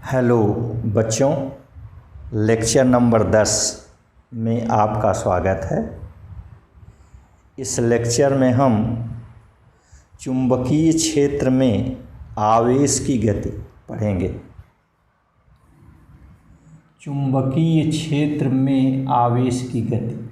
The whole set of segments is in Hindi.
हेलो बच्चों, लेक्चर नंबर 10 में आपका स्वागत है। इस लेक्चर में हम चुंबकीय क्षेत्र में आवेश की गति पढ़ेंगे। चुंबकीय क्षेत्र में आवेश की गति।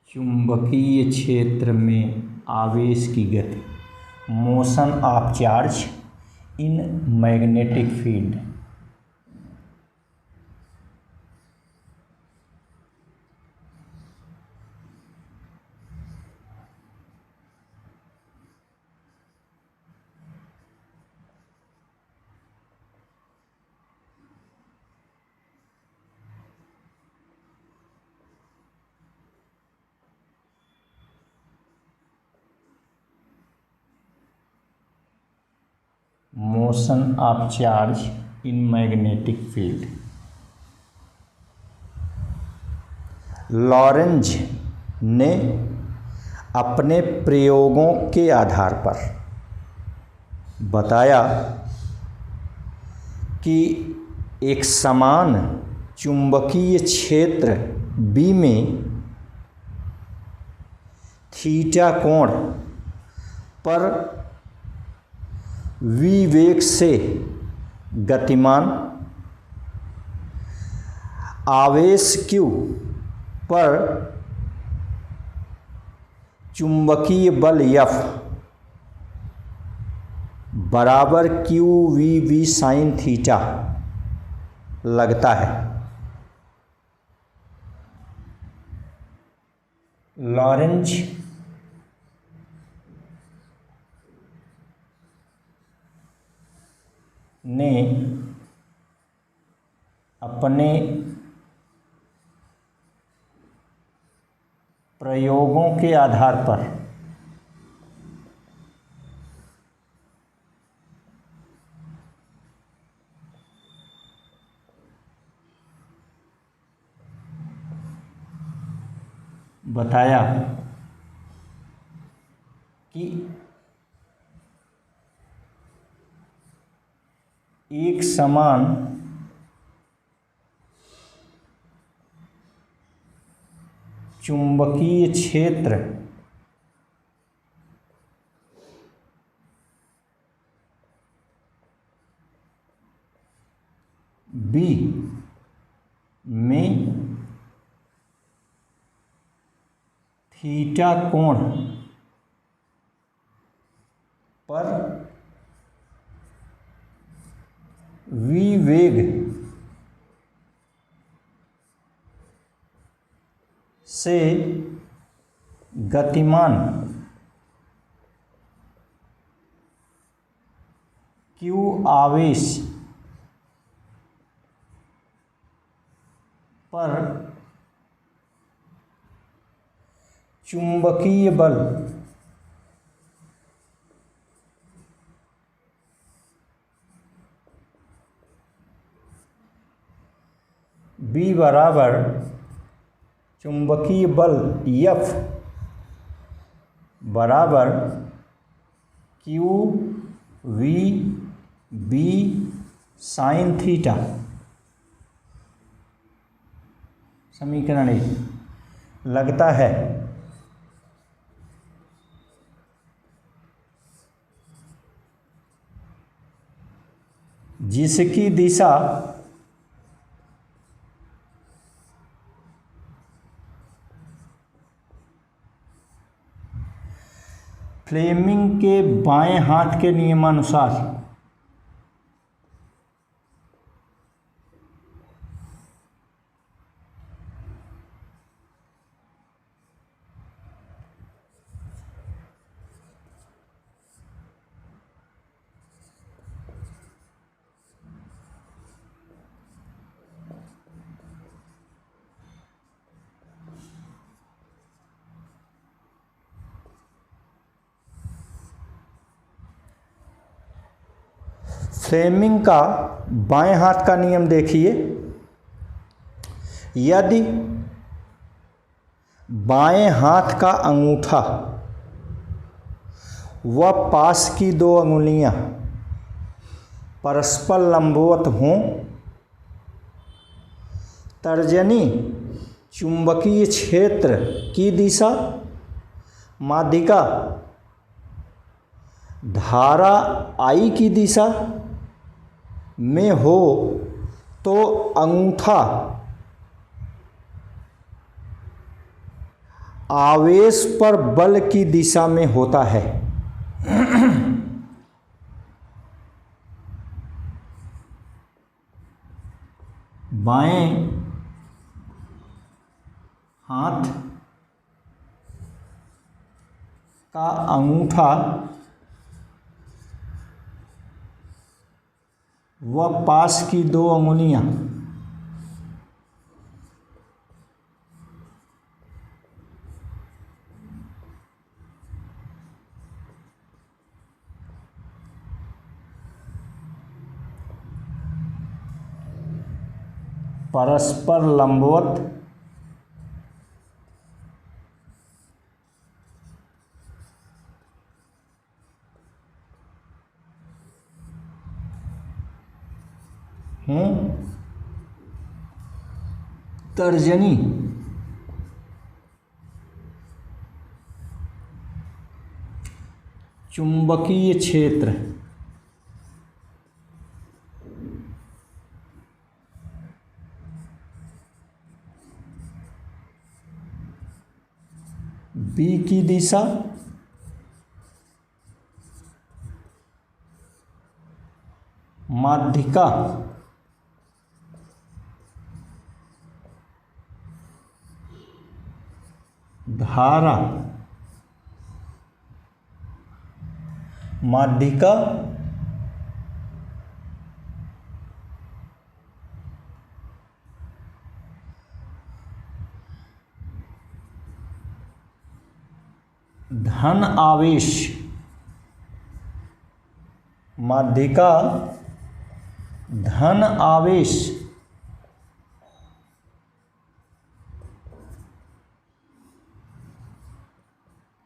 चुंबकीय क्षेत्र में आवेश की गति, motion of charge in magnetic field. Motion of charge in magnetic field. Lorentz ने अपने प्रयोगों के आधार पर बताया कि एक समान चुंबकीय क्षेत्र B में थीटा कोण पर v वेग से गतिमान आवेश Q पर चुंबकीय बल F बराबर QVB साइन थीटा लगता है। लॉरेंज ने अपने प्रयोगों के आधार पर बताया कि एक समान चुंबकीय क्षेत्र B में थीटा कोण पर v वेग से गतिमान Q आवेश पर चुंबकीय बल B बराबर चुंबकीय बल F बराबर QVB साइन थीटा। समीकरण 1 लगता है जिसकी दिशा फ्लेमिंग के बाएं हाथ के नियमानुसार फ्लेमिंग का बाएं हाथ का नियम देखिए। यदि बाएं हाथ का अंगूठा व पास की दो अंगुलियां परस्पर लंबवत हों, तर्जनी चुंबकीय क्षेत्र की दिशा, माध्यिका धारा I की दिशा में हो तो अंगूठा आवेश पर बल की दिशा में होता है। बाएं हाथ का अंगूठा व पास की दो अंगुलियां परस्पर लंबवत हों, तर्जनी चुंबकीय क्षेत्र B की दिशा, माध्यिका धारा माध्यिका धन आवेश, माध्यिका धन आवेश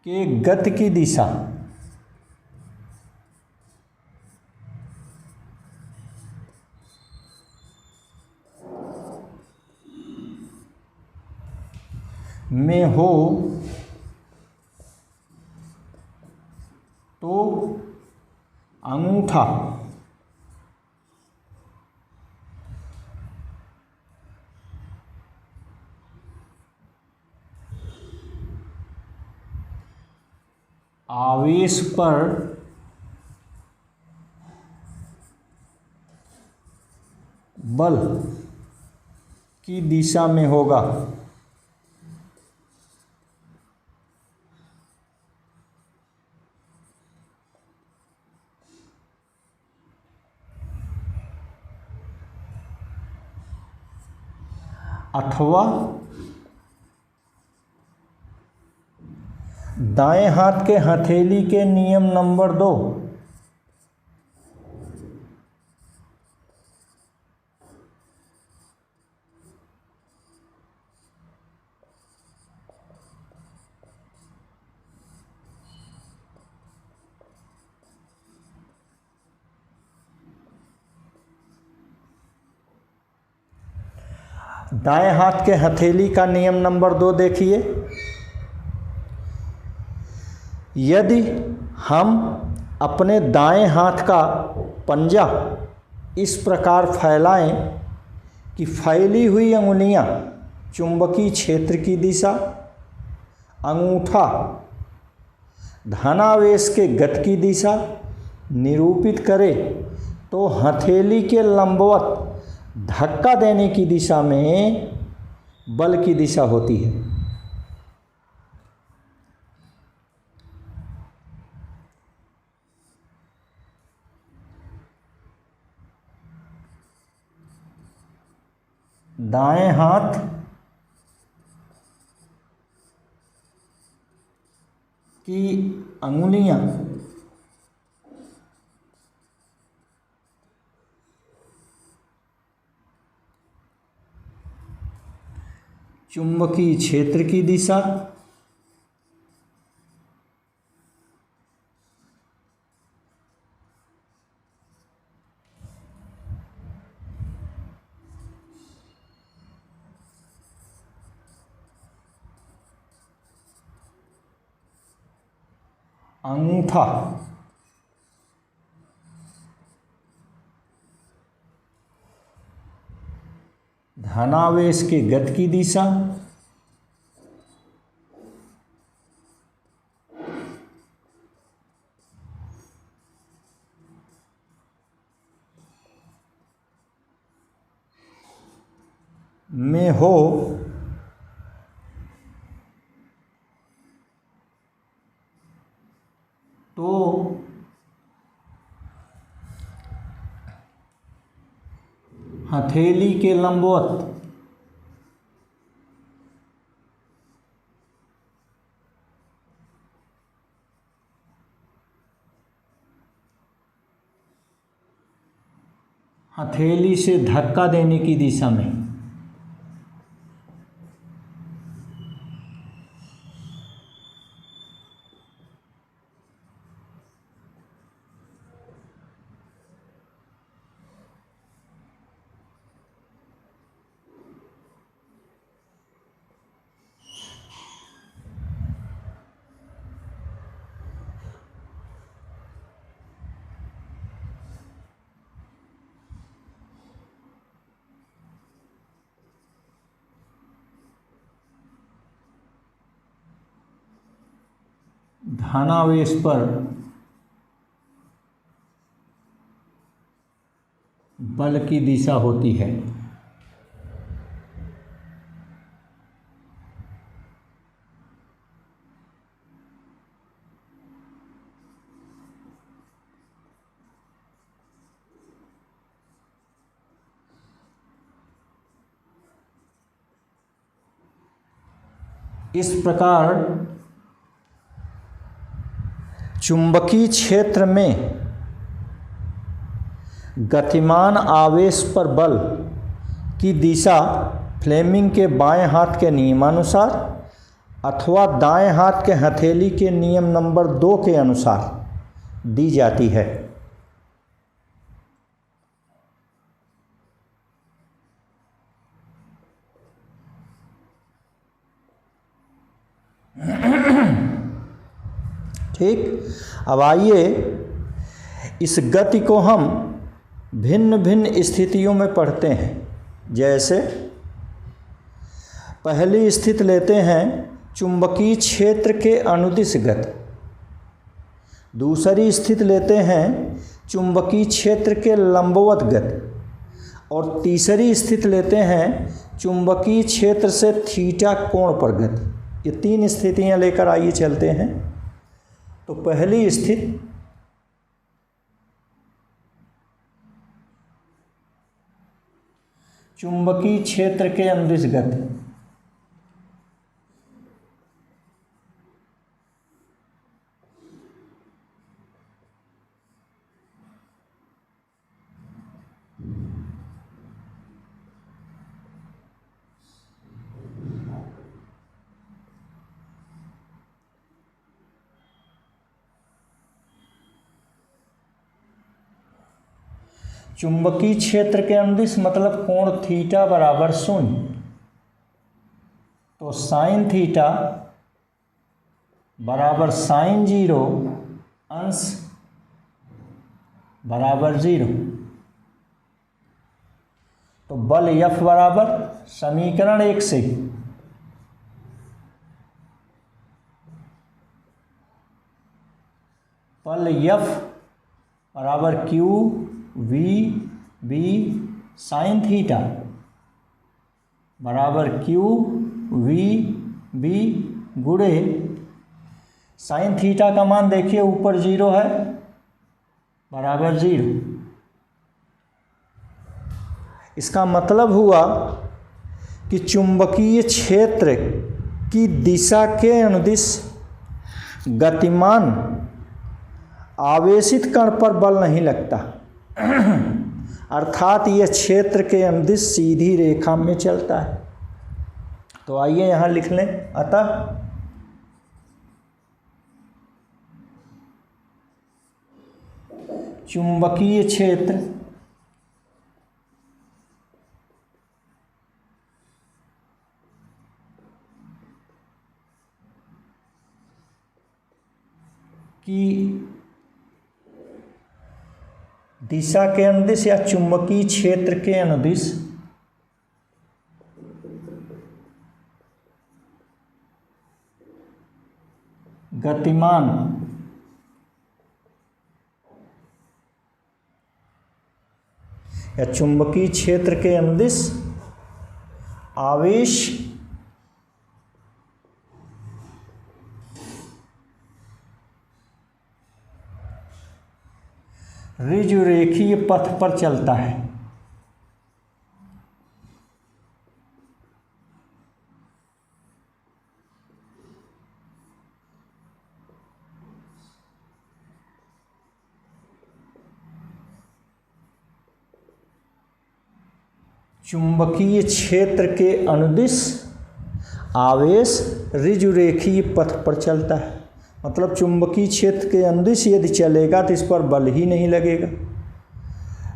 के गति की दिशा में हो तो अंगूठा आवेश पर बल की दिशा में होगा। अथवा दाएं हाथ के हथेली के नियम नंबर 2। दाएं हाथ के हथेली का नियम नंबर 2 देखिए। यदि हम अपने दाएं हाथ का पंजा इस प्रकार फैलाएं कि फैली हुई अंगुलियां चुंबकीय क्षेत्र की दिशा, अंगूठा धनावेश के गति की दिशा निरूपित करे तो हथेली के लंबवत धक्का देने की दिशा में बल की दिशा होती है। दाएं हाथ की अंगुलियां चुंबकीय क्षेत्र की दिशा, अंगूठा धनावेश के गति की दिशा, में हो तो हथेली के लंबवत हथेली से धक्का देने की दिशा में, धनावेश पर बल की दिशा होती है। इस प्रकार चुंबकीय क्षेत्र में गतिमान आवेश पर बल की दिशा फ्लेमिंग के बाएं हाथ के नियमानुसार अथवा दाएं हाथ के हथेली के नियम नंबर 2 के अनुसार दी जाती है। ठीक, अब आइए इस गति को हम भिन्न भिन्न स्थितियों में पढ़ते हैं। जैसे पहली स्थिति लेते हैं चुंबकीय क्षेत्र के अनुदिश गति, दूसरी स्थिति लेते हैं चुंबकीय क्षेत्र के लंबवत गति और तीसरी स्थिति लेते हैं चुंबकीय क्षेत्र से थीटा कोण पर गति। ये 3 स्थितियां लेकर आइए चलते हैं। तो पहली स्थिति चुंबकीय क्षेत्र के अनुदिश गति, चुंबकीय क्षेत्र के अनुदिश मतलब कोण थीटा बराबर 0। तो साइन थीटा बराबर साइन 0 अंश बराबर 0। तो बल F बराबर समीकरण 1 से बल F बराबर Q V B sine theta बराबर Q V B गुणे साइन थीटा का मान देखिए ऊपर 0 है बराबर 0। इसका मतलब हुआ कि चुंबकीय क्षेत्र की दिशा के अनुदिश गतिमान आवेशित कण पर बल नहीं लगता, अर्थात यह क्षेत्र के अनुदिश सीधी रेखा में चलता है। तो आइए यहाँ लिख लें, अतः चुंबकीय क्षेत्र की दिशा के अनुदिश या चुंबकीय क्षेत्र के अनुदिश गतिमान या चुंबकीय क्षेत्र के अनुदिश आवेश ऋजुरेखीय पथ पर चलता है। चुंबकीय क्षेत्र के अनुदिश आवेश ऋजुरेखीय पथ पर चलता है, मतलब चुंबकीय क्षेत्र के अनुदिश यदि चलेगा तो इस पर बल ही नहीं लगेगा,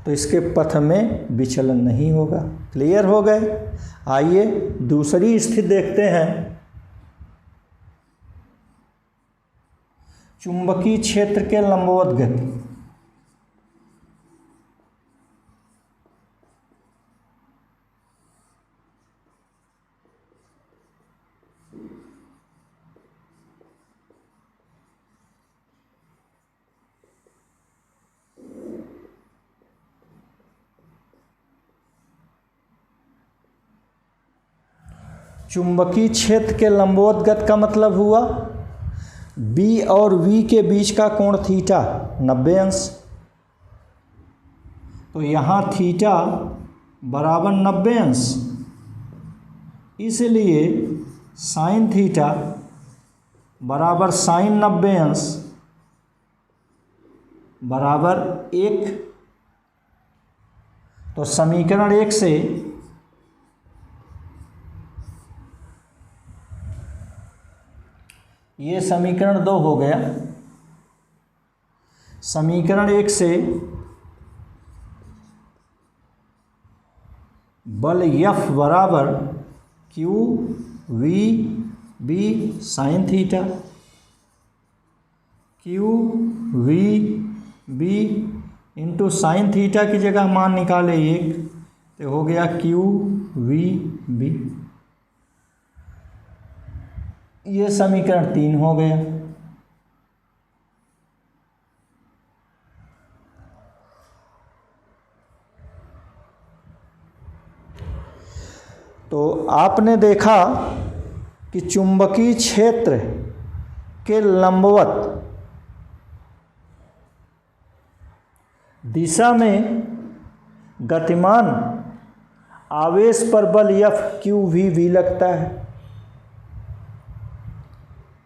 तो इसके पथ में विचलन नहीं होगा। क्लियर हो गए। आइए दूसरी स्थिति देखते हैं। चुंबकीय क्षेत्र के लंबवत गति। चुंबकीय क्षेत्र के लंबवत गति का मतलब हुआ B और V के बीच का कोण थीटा 90 अंश। तो यहाँ थीटा बराबर 90 अंश, इसलिए साइन थीटा बराबर साइन 90 अंश बराबर 1। तो समीकरण 1 से ये समीकरण 2 हो गया। समीकरण 1 से बल F बराबर Q V B sine theta, Q V B into sine theta की जगह मान निकाले 1, तो हो गया Q V B। ये समीकरण 3 हो गया। तो आपने देखा कि चुंबकीय क्षेत्र के लंबवत दिशा में गतिमान आवेश पर बल F Q V B लगता है।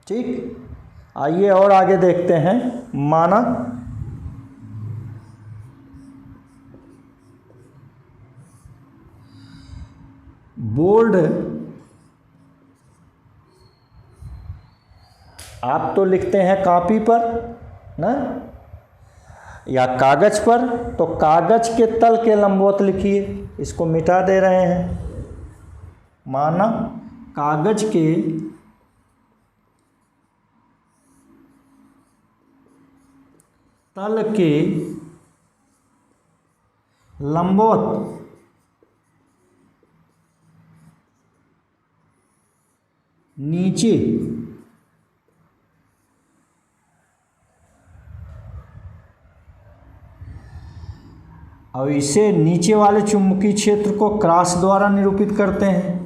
ठीक, आइए और आगे देखते हैं। माना बोर्ड, आप तो लिखते हैं कॉपी पर ना या कागज पर, तो कागज के तल के लंबवत लिखिए, इसको मिटा दे रहे हैं। माना कागज के तल के लंबवत नीचे और इसे नीचे वाले चुंबकीय क्षेत्र को क्रॉस द्वारा निरूपित करते हैं।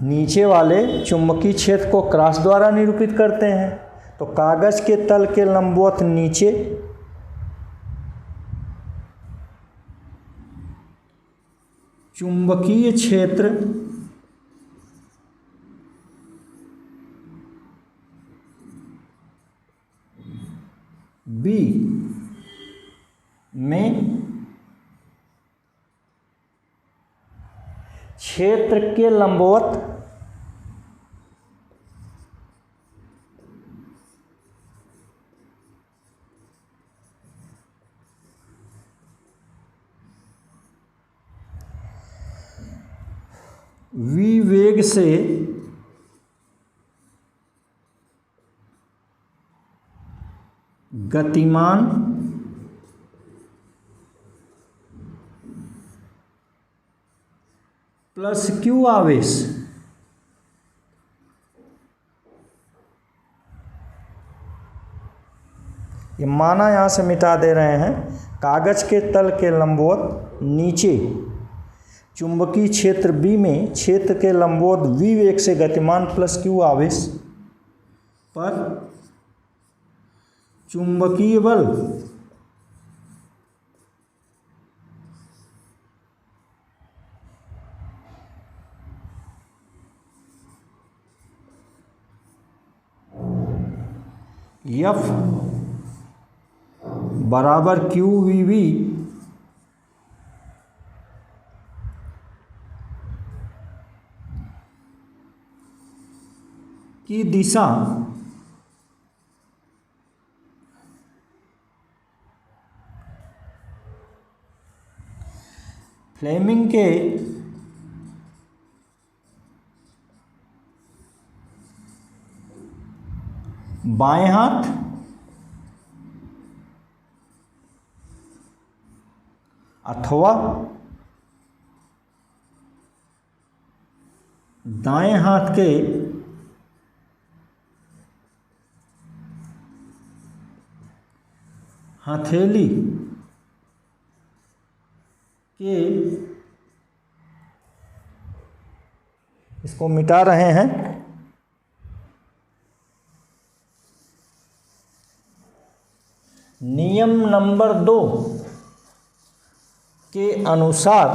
नीचे वाले चुंबकीय क्षेत्र को क्रॉस द्वारा निरूपित करते हैं। तो कागज के तल के लंबवत नीचे चुंबकीय क्षेत्र बी में क्षेत्र के लंबवत v वेग से गतिमान प्लस q आवेश ये माना यहाँ से मिटा दे रहे हैं। कागज के तल के लंबवत नीचे चुंबकीय क्षेत्र B में क्षेत्र के लंबवत v वेग से गतिमान प्लस q आवेश पर चुंबकीय बल F बराबर QVB की दिशा फ्लेमिंग के बाएं हाथ अथवा दाएं हाथ के हथेली के इसको मिटा रहे हैं नियम नंबर 2 के अनुसार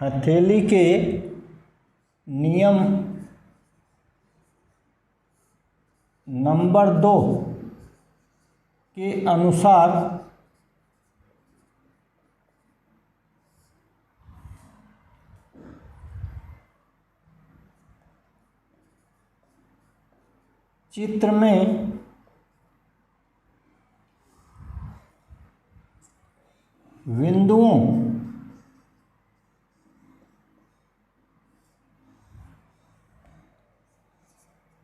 हथेली के नियम नंबर 2 के अनुसार चित्र में बिंदुओं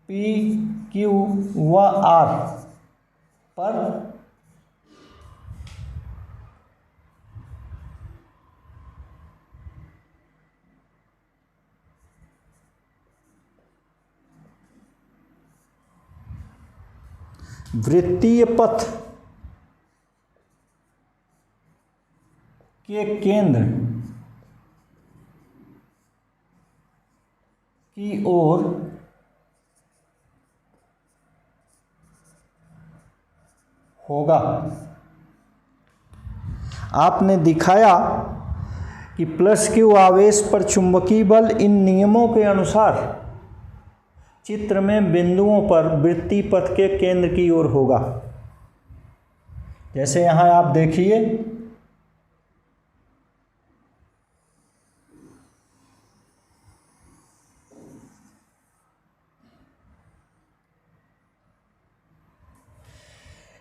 P, Q व R पर वृत्तीय पथ के केंद्र की ओर होगा। आपने दिखाया कि प्लस क्यू आवेश पर चुंबकीय बल इन नियमों के अनुसार चित्र में बिंदुओं पर वृत्तीय पथ के केंद्र की ओर होगा। जैसे यहाँ आप देखिए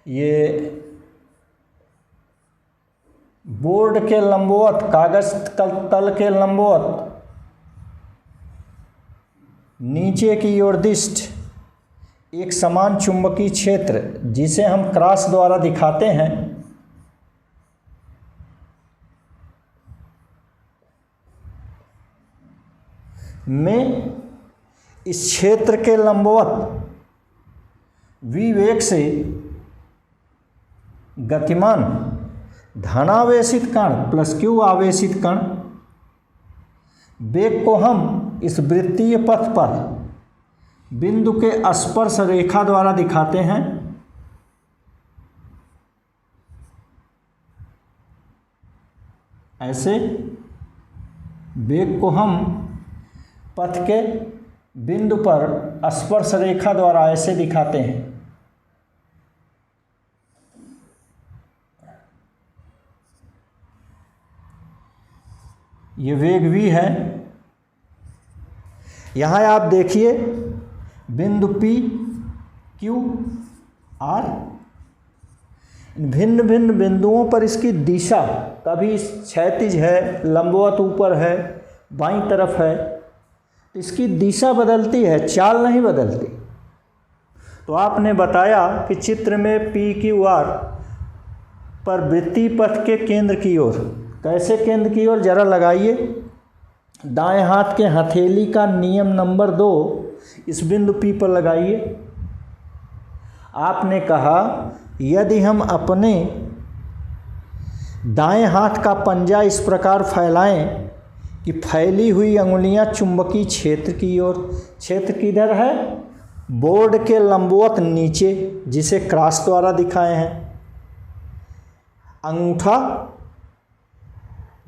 ये बोर्ड के लंबवत, कागज तल के लंबवत नीचे की ओर दिष्ट एक समान चुंबकीय क्षेत्र जिसे हम क्रॉस द्वारा दिखाते हैं में इस क्षेत्र के लंबवत v वेग से गतिमान धनावेशित कण प्लस q आवेशित कण वेग को हम इस वृत्तीय पथ पर बिंदु के स्पर्श रेखा द्वारा दिखाते हैं। ऐसे वेग को हम पथ के बिंदु पर स्पर्श रेखा द्वारा ऐसे दिखाते हैं। ये वेग v है। यहाँ आप देखिए बिंदु P, Q, R, भिन्न भिन्न बिंदुओं पर इसकी दिशा कभी क्षैतिज है, लंबवत ऊपर है, बाईं तरफ है, इसकी दिशा बदलती है, चाल नहीं बदलती। तो आपने बताया कि चित्र में P, Q, R पर वृत्तीय पथ के केंद्र की ओर, कैसे केंद्र की ओर जरा लगाइए। दाएं हाथ के हथेली का नियम नंबर 2 इस बिंदु P पर लगाइए। आपने कहा यदि हम अपने दाएं हाथ का पंजा इस प्रकार फैलाएं कि फैली हुई अंगुलियां चुंबकीय क्षेत्र की ओर, क्षेत्र किधर है? बोर्ड के लंबवत नीचे, जिसे क्रॉस द्वारा दिखाए हैं। अंगूठा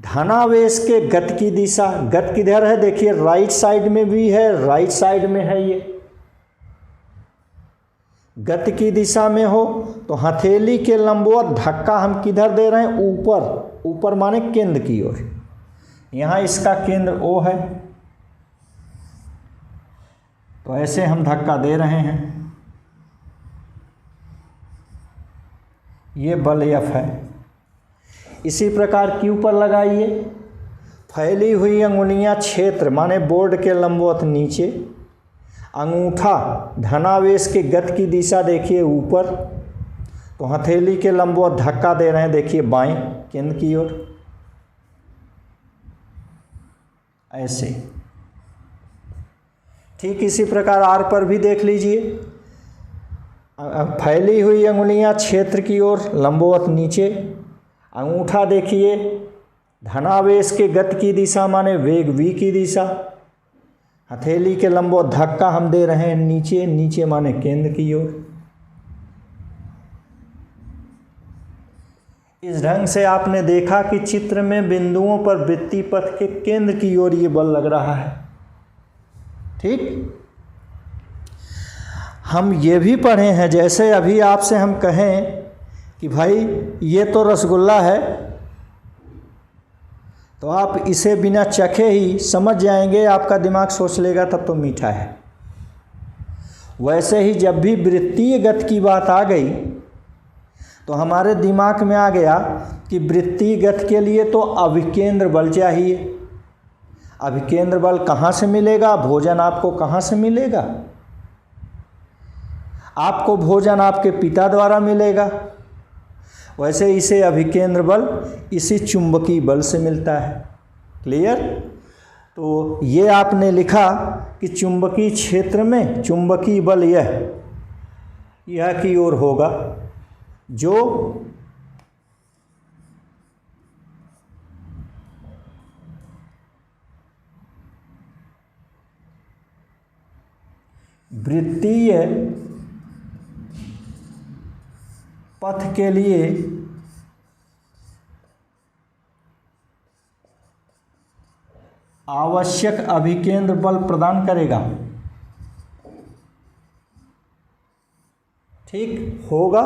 धनावेश के गति की दिशा, गति किधर है? देखिए राइट साइड में भी है, राइट साइड में है। ये गति की दिशा में हो तो हथेली के लंबवत धक्का हम किधर दे रहे हैं? ऊपर, ऊपर माने केंद्र की ओर। यहाँ इसका केंद्र O है, तो ऐसे हम धक्का दे रहे हैं। ये बल F है। इसी प्रकार Q पर लगाइए। फैली हुई अंगुलियां क्षेत्र माने बोर्ड के लंबवत नीचे, अंगूठा धनावेश के गति की दिशा देखिए ऊपर, तो हथेली के लंबवत धक्का दे रहे हैं, देखिए बाएं केंद्र की ओर। ऐसे ठीक इसी प्रकार R पर भी देख लीजिए। फैली हुई अंगुलियां क्षेत्र की ओर लंबवत नीचे, अंगूठा देखिए धनावेश के गति की दिशा माने वेग v की दिशा, हथेली के लंबवत धक्का हम दे रहे हैं नीचे, नीचे माने केंद्र की ओर। इस ढंग से आपने देखा कि चित्र में बिंदुओं पर वृत्तीय पथ के केंद्र की ओर ये बल लग रहा है। ठीक, हम ये भी पढ़े हैं, जैसे अभी आपसे हम कहें कि भाई ये तो रसगुल्ला है, तो आप इसे बिना चखे ही समझ जाएंगे, आपका दिमाग सोच लेगा तब तो मीठा है। वैसे ही जब भी वृत्तीय गति की बात आ गई तो हमारे दिमाग में आ गया कि वृत्तीय गति के लिए तो अभिकेंद्र बल चाहिए। अभिकेंद्र बल कहाँ से मिलेगा? भोजन आपको कहाँ से मिलेगा? आपको भोजन आपके पिता द्वारा मिलेगा। वैसे इसे अभिकेंद्र बल इसी चुंबकीय बल से मिलता है। क्लियर? तो ये आपने लिखा कि चुंबकीय क्षेत्र में चुंबकीय बल यह की ओर होगा, जो वृत्तीय पथ के लिए आवश्यक अभिकेंद्र बल प्रदान करेगा। ठीक होगा,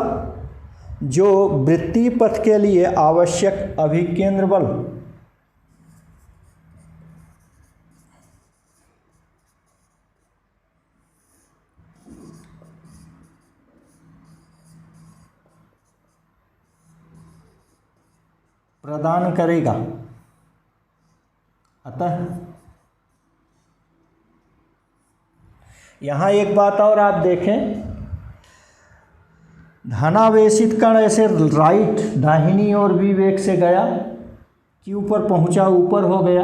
जो वृत्तीय पथ के लिए आवश्यक अभिकेंद्र बल प्रदान करेगा। अतः यहाँ एक बात और आप देखें, धनावेशित कण ऐसे राइट दाहिनी ओर v वेग से गया, q पर पहुँचा ऊपर हो गया,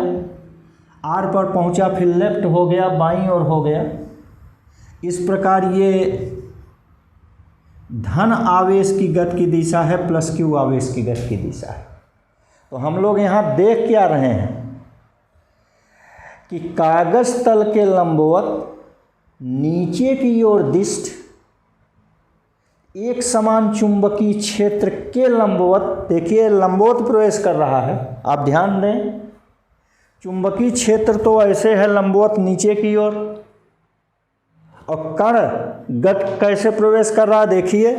r पर पहुँचा फिर लेफ्ट हो गया, बाईं ओर हो गया। इस प्रकार ये धन आवेश की गति की दिशा है प्लस q आवेश की गति की दिशा है। तो हम लोग यहाँ देख क्या रहे हैं कि कागज तल के लंबवत नीचे की ओर दिष्ट एक समान चुंबकीय क्षेत्र के लंबवत, देखिए लंबवत प्रवेश कर रहा है, आप ध्यान दें। चुंबकीय क्षेत्र तो ऐसे है लंबवत नीचे की ओर, और कण गति कैसे प्रवेश कर रहा है, देखिए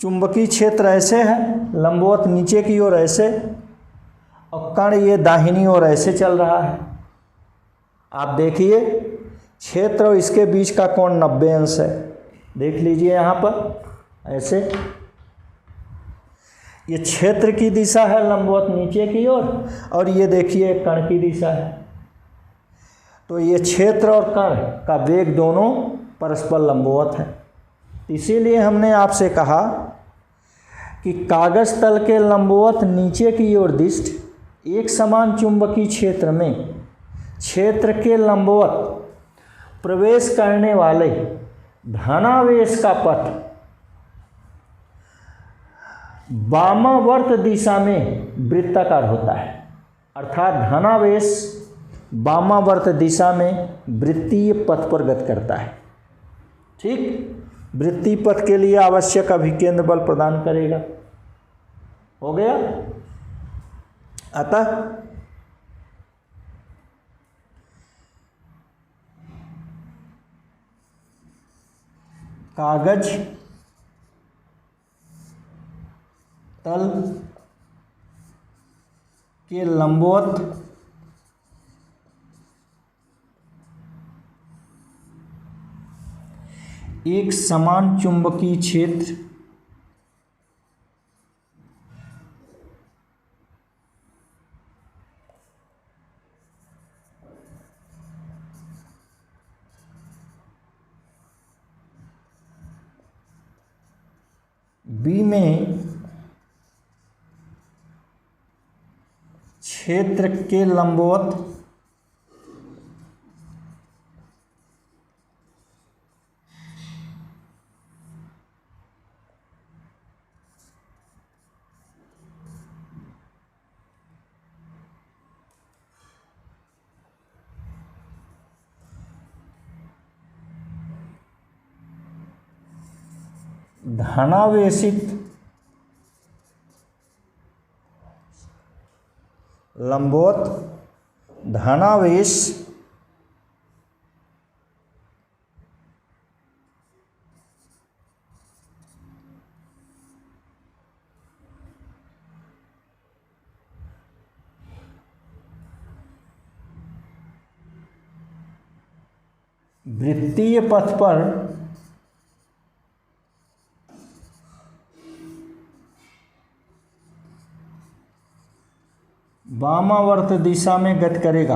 चुंबकीय क्षेत्र ऐसे है लंबवत नीचे की ओर ऐसे, और कण ये दाहिनी ओर ऐसे चल रहा है। आप देखिए क्षेत्र और इसके बीच का कोण 90 अंश है, देख लीजिए यहाँ पर ऐसे। ये क्षेत्र की दिशा है लंबवत नीचे की ओर, और ये देखिए कण की दिशा है। तो ये क्षेत्र और कण का वेग दोनों परस्पर लंबवत है। इसीलिए हमने आपसे कहा कि कागज तल के लंबवत नीचे की ओर दिष्ट एक समान चुंबकीय क्षेत्र में क्षेत्र के लंबवत प्रवेश करने वाले धनावेश का पथ वामावर्त दिशा में वृत्ताकार होता है, अर्थात धनावेश वामावर्त दिशा में वृत्तीय पथ पर गति करता है। ठीक, वृत्तीय पथ के लिए आवश्यक अभिकेंद्र बल प्रदान करेगा। हो गया। अतः कागज तल के लंबवत एक समान चुंबकीय क्षेत्र बी में क्षेत्र के लंबवत धनावेशित लंबवत धनावेश वृत्तीय पथ पर वामावर्त दिशा में गति करेगा।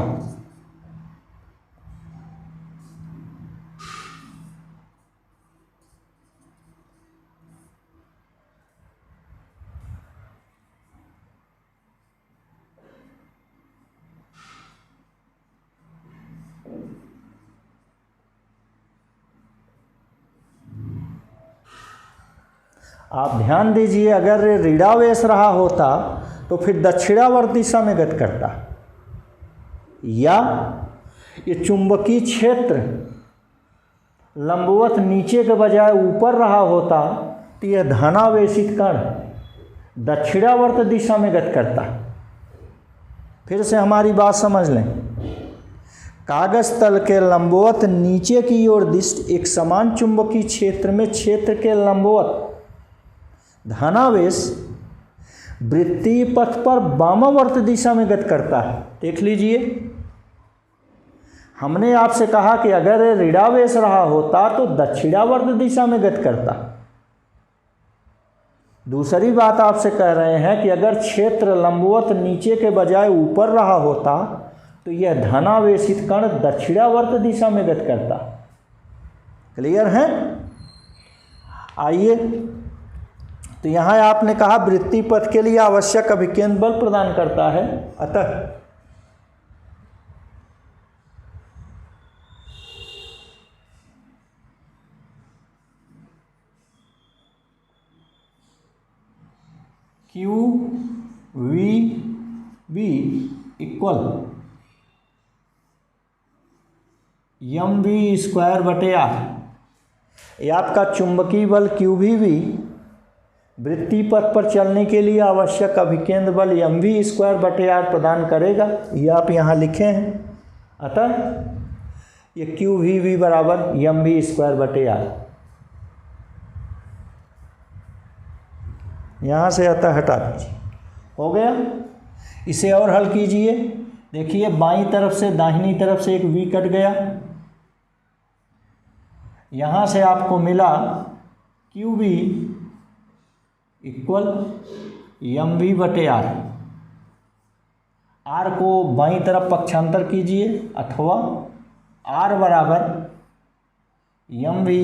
आप ध्यान दीजिए, अगर ऋणावेश रहा होता तो फिर दक्षिणावर्त दिशा में गति करता, या ये चुंबकीय क्षेत्र लंबवत नीचे के बजाय ऊपर रहा होता तो यह धनावेशित कण दक्षिणावर्त दिशा में गति करता। फिर से हमारी बात समझ लें, कागज तल के लंबवत नीचे की ओर दिष्ट एक समान चुंबकीय क्षेत्र में क्षेत्र के लंबवत धनावेश वृत्तीय पथ पर वामावर्त दिशा में गति करता है। देख लीजिए, हमने आपसे कहा कि अगर ऋणावेश रहा होता तो दक्षिणावर्त दिशा में गति करता, दूसरी बात आपसे कह रहे हैं कि अगर क्षेत्र लंबवत नीचे के बजाय ऊपर रहा होता तो यह धनावेशित कण दक्षिणावर्त दिशा में गति करता। क्लियर है? आइए, तो यहाँ आपने कहा वृत्तीय पथ के लिए आवश्यक अभिकेंद्र बल प्रदान करता है, अतः q v B equal m v square बटे आर। ये आपका चुंबकीय बल क्यू वी बी वृत्तीय पथ पर चलने के लिए आवश्यक अभिकेंद्र बल एम वी स्क्वायर बटे आर प्रदान करेगा। ये आप यहाँ लिखे हैं, अतः ये क्यू वी बी बराबर एम वी स्क्वायर बटे आर। यहाँ से अतः हटा दीजिए, हो गया। इसे और हल कीजिए। देखिए बाईं तरफ से दाहिनी तरफ से एक वी कट गया, यहाँ से आपको मिला q B equal m v बटे आर। आर को बाईं तरफ पक्षांतर कीजिए, अथवा आर बराबर एम वी,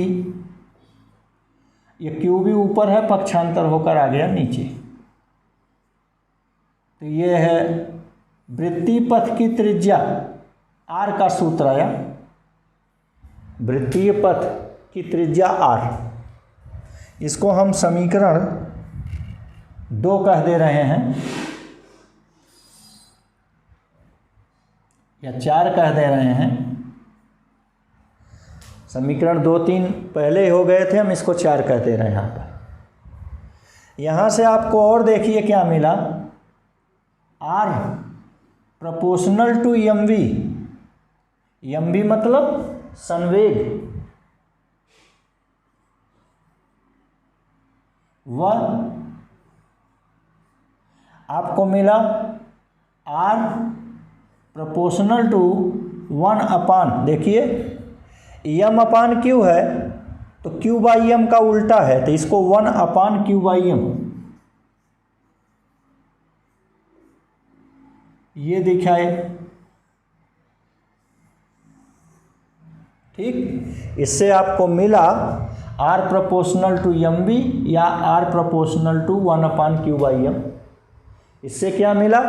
ये क्यू भी ऊपर है, पक्षांतर होकर आ गया नीचे। तो ये है वृत्तीय पथ की त्रिज्या आर का सूत्र आया। वृत्तीय पथ की त्रिज्या आर, इसको हम समीकरण 2 कह दे रहे हैं या 4 कह दे रहे हैं। समीकरण 2, 3 पहले हो गए थे, हम इसको 4 कहते रहे यहाँ पर। यहाँ से आपको और देखिए क्या मिला, are proportional to m v. M v मतलब संवेग, वह आपको मिला आर प्रोपोर्शनल टू 1 अपान, देखिए एम अपान क्यू है तो क्यू बाई एम का उल्टा है, तो इसको 1 अपान क्यू बाई एम ये दिखाए। ठीक, इससे आपको मिला are proportional to M B या R proportional to 1 upon Q by M. इससे क्या मिला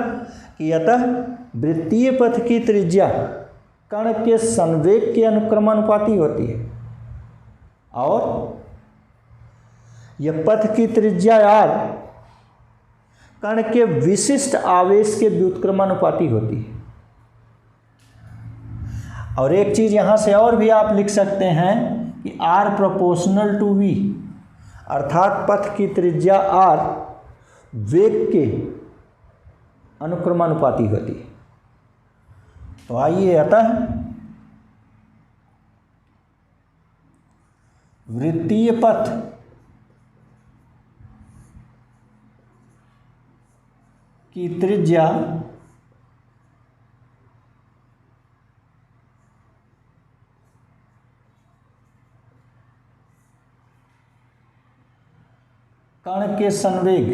कि अतः वृत्तीय पथ की त्रिज्या कण के संवेग के अनुक्रमानुपाती होती है और यह पथ की त्रिज्या आर कण के विशिष्ट आवेश के व्युत्क्रमानुपाती होती है। और एक चीज यहां से और भी आप लिख सकते हैं कि आर प्रोपोर्शनल टू वी, अर्थात पथ की त्रिज्या आर वेग के अनुक्रमानुपाती होती है। तो आइए, अतः वृत्तीय पथ की त्रिज्या कण के संवेग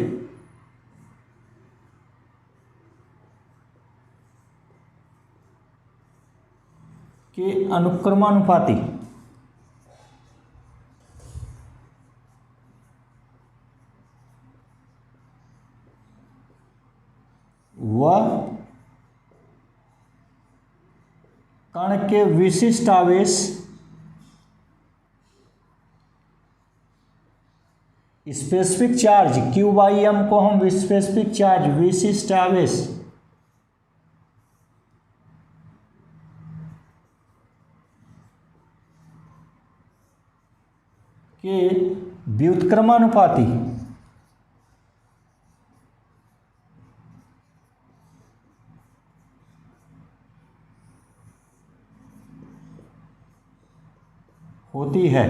के अनुक्रमानुपाती वह कण के विशिष्ट आवेश specific charge q by m को हम स्पेसिफिक चार्ज विशिष्ट आवेश के व्युत्क्रमानुपाती होती है।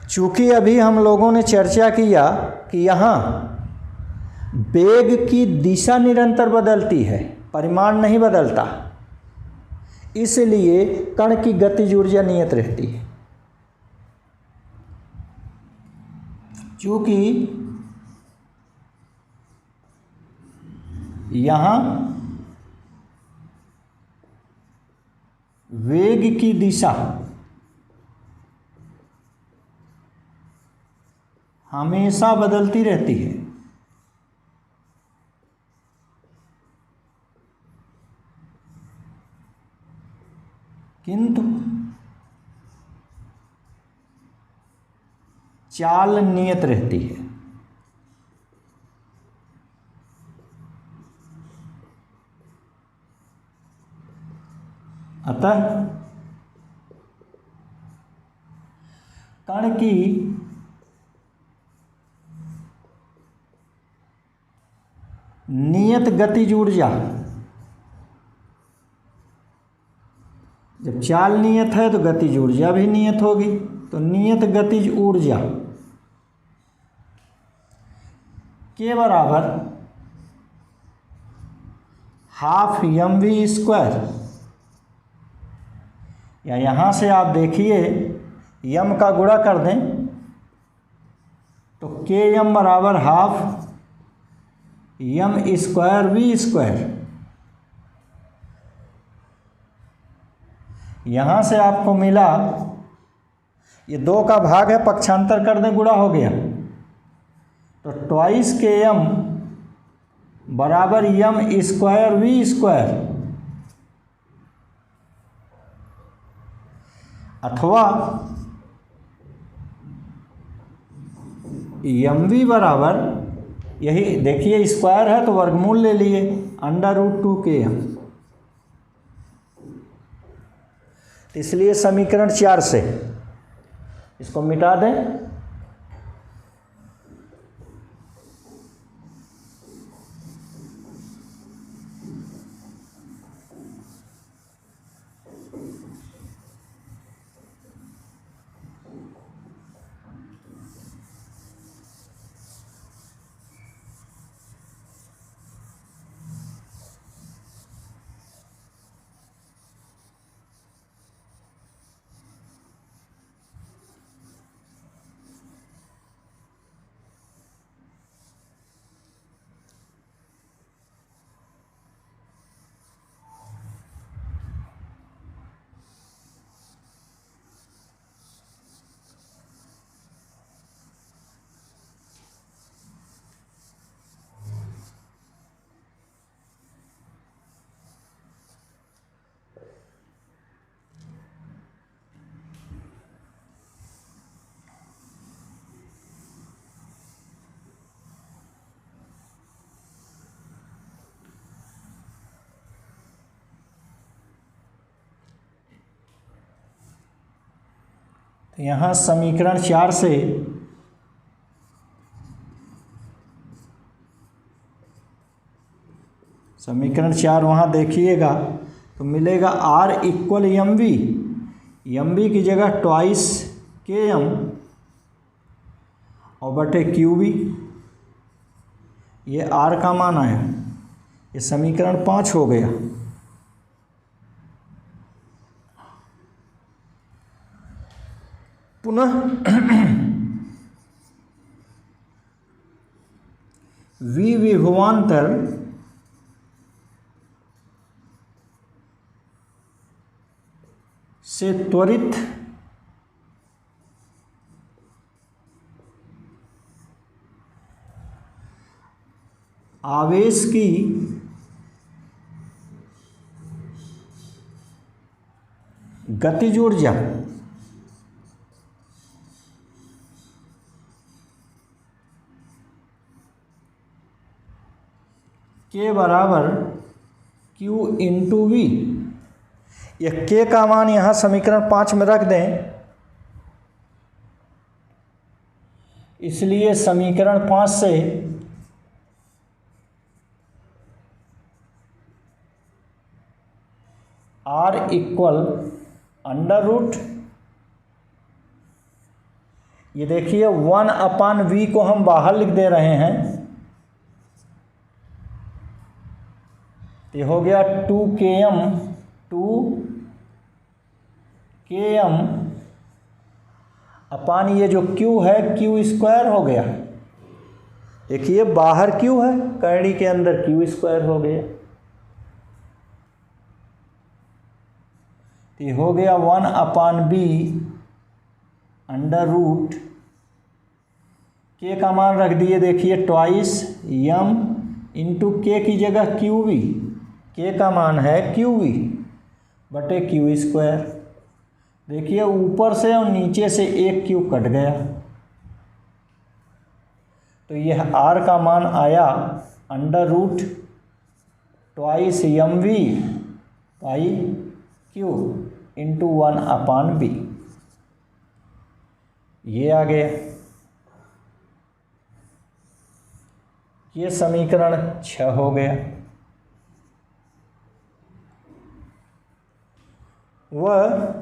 चूंकि अभी हम लोगों ने चर्चा किया कि यहाँ वेग की दिशा निरंतर बदलती है, परिमाण नहीं बदलता, इसलिए कण की गतिज ऊर्जा नियत रहती है। चूँकि यहाँ वेग की दिशा हमेशा बदलती रहती है, किंतु चाल नियत रहती है। अतः कण की नियत गतिज ऊर्जा, जब चाल नियत है तो गतिज ऊर्जा भी नियत होगी, तो नियत गतिज ऊर्जा के बराबर हाफ mv², या यहाँ से आप देखिए यम का गुणा कर दें तो km बराबर हाफ m²v²। यहाँ से आपको मिला, ये 2 का भाग है, पक्षांतर कर दें, गुणा हो गया, तो ट्वाइस km बराबर m²v², अथवा mv बराबर, यही देखिए स्क्वायर है तो वर्गमूल ले लिए, √2km। इसलिए समीकरण 4 से इसको मिटा दें, तो यहाँ समीकरण 4 से समीकरण 4 वहाँ देखिएगा तो मिलेगा R = mv, mv की जगह ट्वाइस km और बटे qv, ये R का मान आया, ये समीकरण 5 हो गया। पुनः v विभवांतर से त्वरित आवेश की गतिज ऊर्जा के बराबर Q × V, यह के का मान यहाँ समीकरण 5 में रख दें, इसलिए समीकरण 5 से R = ये देखिए 1/v को हम बाहर लिख दे रहे हैं, ये हो गया 2km अपान ये जो Q है Q स्क्वायर हो गया। देखिए बाहर Q है, कैंडी के अंदर Q स्क्वायर हो गया। तो ये हो गया 1/b अंडर रूट के का मान रख दिए। देखिए ट्वाइस m इंटू के की जगह QV, के का मान है QV बटे Q स्क्वायर। देखिए ऊपर से और नीचे से एक Q कट गया, तो यह R का मान आया अंडर रूट ट्वाइस mv पाई Q इंटू 1/b। ये आ गया। ये समीकरण 6 हो गया। वह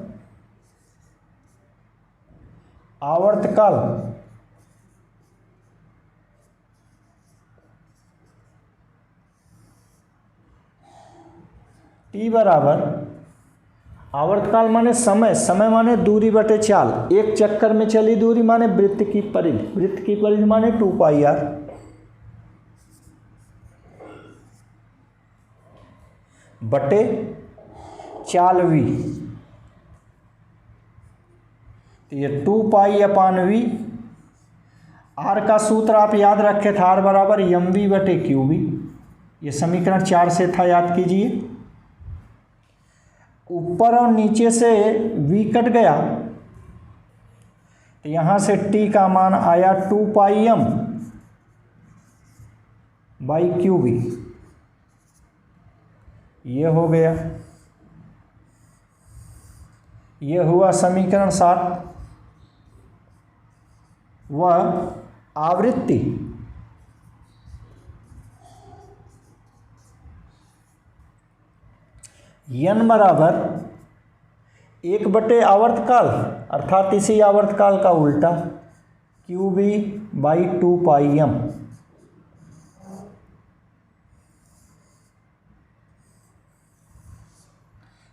आवर्तकाल T बराबर, आवर्तकाल माने समय, समय माने दूरी बटे चाल, एक चक्कर में चली दूरी माने वृत्त की परिधि, वृत्त की परिधि माने 2πr बटे चाल v। तो ये 2π/v। R का सूत्र आप याद रखे थे, R बराबर mv बटे qv। ये समीकरण 4 से था, याद कीजिए। ऊपर और नीचे से v कट गया, तो यहाँ से t का मान आया 2πm बाई qv। ये हो गया। ये हुआ समीकरण 7। वह आवृत्ति n बराबर 1 बटे आवर्तकाल, अर्थात इसी आवर्तकाल का उल्टा QV बाई 2πm।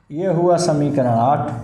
ये हुआ समीकरण 8।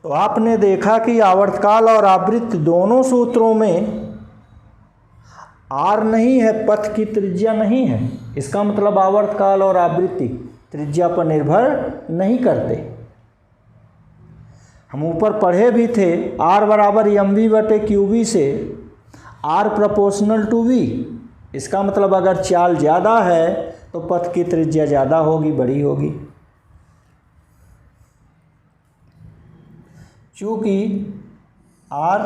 तो आपने देखा कि आवर्तकाल और आवृत्ति दोनों सूत्रों में R नहीं है, पथ की त्रिज्या नहीं है। इसका मतलब आवर्तकाल और आवृत्ति त्रिज्या पर निर्भर नहीं करते। हम ऊपर पढ़े भी थे, R बराबर mv बटे qv से R प्रोपोर्शनल टू v। इसका मतलब अगर चाल ज़्यादा है तो पथ की त्रिज्या ज़्यादा होगी, बड़ी होगी। चूँकि R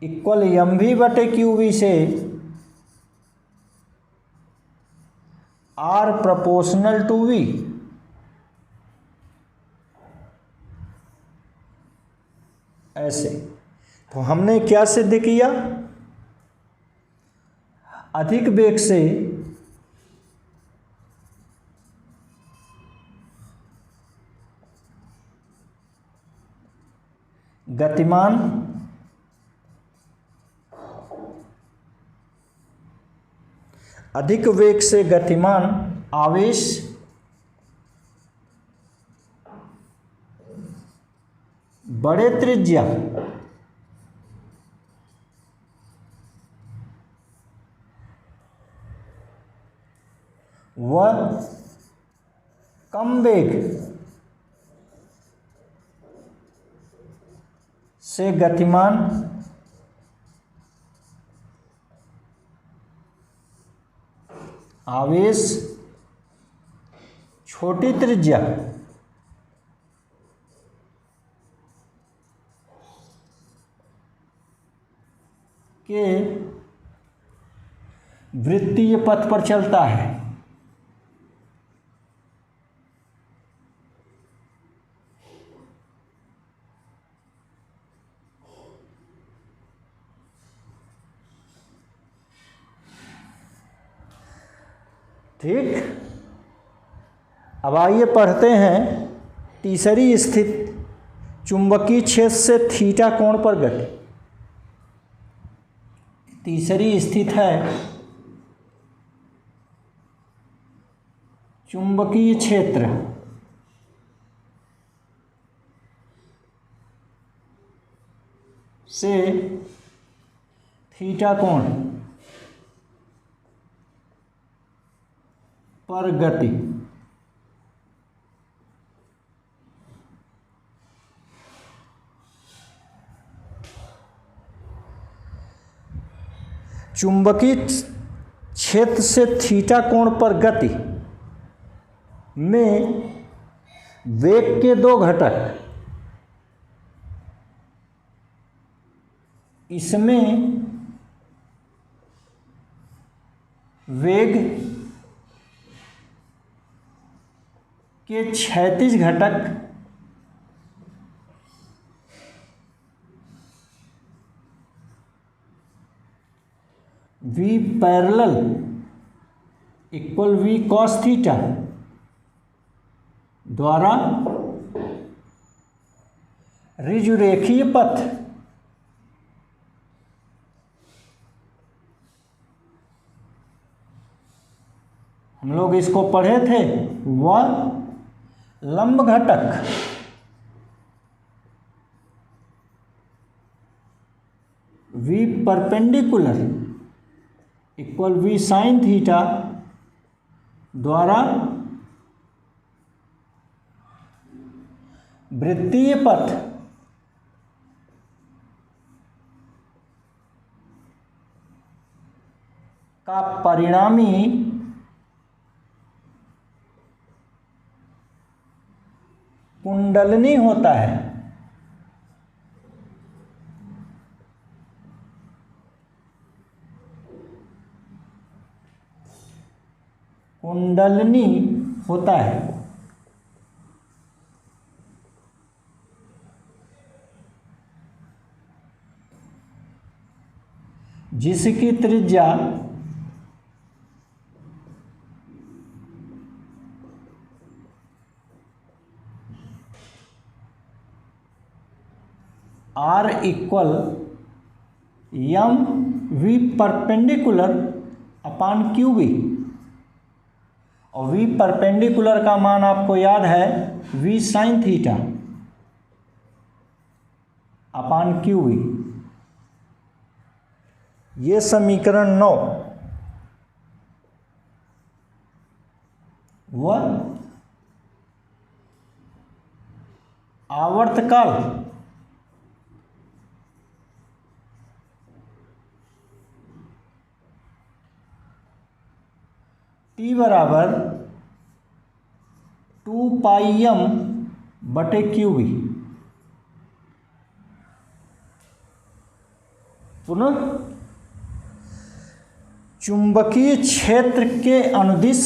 इक्वल mv बटे qv से R प्रोपोर्शनल टू v, ऐसे। तो हमने क्या सिद्ध किया? अधिक वेग से गतिमान अधिक वेग से गतिमान आवेश बड़े त्रिज्या व कम वेग से गतिमान आवेश छोटी त्रिज्या के वृत्तीय पथ पर चलता है। ठीक, अब आइए पढ़ते हैं तीसरी स्थिति, चुंबकीय क्षेत्र से थीटा कोण पर गति। तीसरी स्थिति है चुंबकीय क्षेत्र से थीटा कोण पर गति। चुंबकीय क्षेत्र से थीटा कोण पर गति में वेग के दो घटक, इसमें वेग के क्षैतिज घटक v parallel equal v cos theta द्वारा ऋजुरेखीय पथ हम लोग इसको पढ़े थे, वह लंब घटक v perpendicular equal v sine theta द्वारा वृत्तीय पथ का परिणामी कुंडलनी होता है। कुंडलनी होता है जिसकी त्रिज्या R equal m v perpendicular upon q v, और v परपेंडिकुलर का मान आपको याद है v sine theta upon q v. ये समीकरण 9 वह आवर्तकाल T बराबर 2 पाई m बटे क्यू वी। पुनः चुंबकीय क्षेत्र के अनुदिश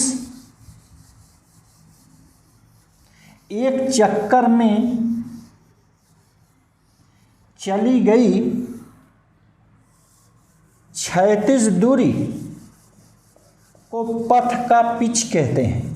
एक चक्कर में चली गई क्षैतिज दूरी को पथ का पिच कहते हैं।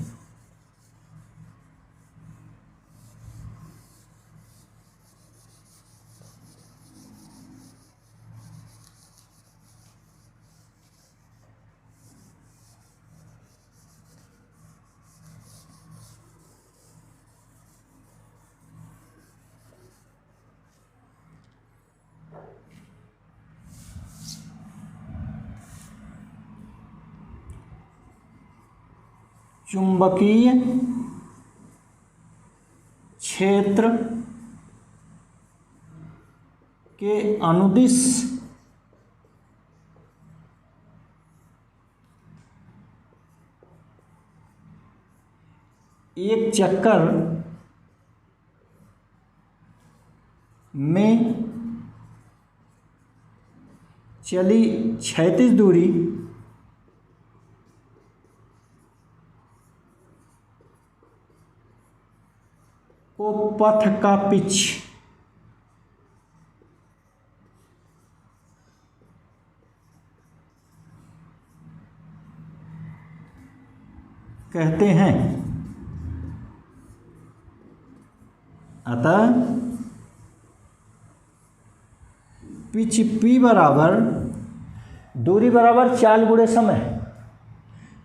चुंबकीय क्षेत्र के अनुदिश एक चक्कर में चली क्षैतिज दूरी को पथ का पिच कहते हैं। अतः पिच पी बराबर दूरी बराबर चाल गुणे समय।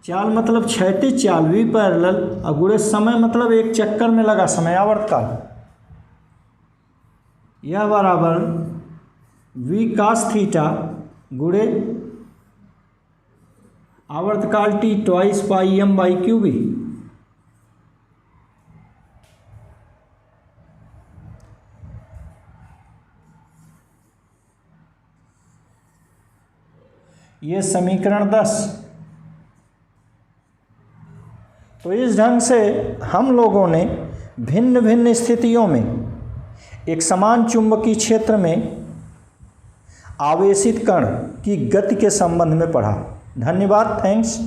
चाल मतलब क्षैतिज चाल वी पैरेलल और गुणे समय मतलब एक चक्कर में लगा समय आवर्तकाल। यह बराबर वी कास थीटा गुणे आवर्तकाल T twice pi M by Q B. ये समीकरण 10। तो इस ढंग से हम लोगों ने भिन्न भिन्न स्थितियों में एक समान चुंबकीय क्षेत्र में आवेशित कण की गति के संबंध में पढ़ा। धन्यवाद, थैंक्स।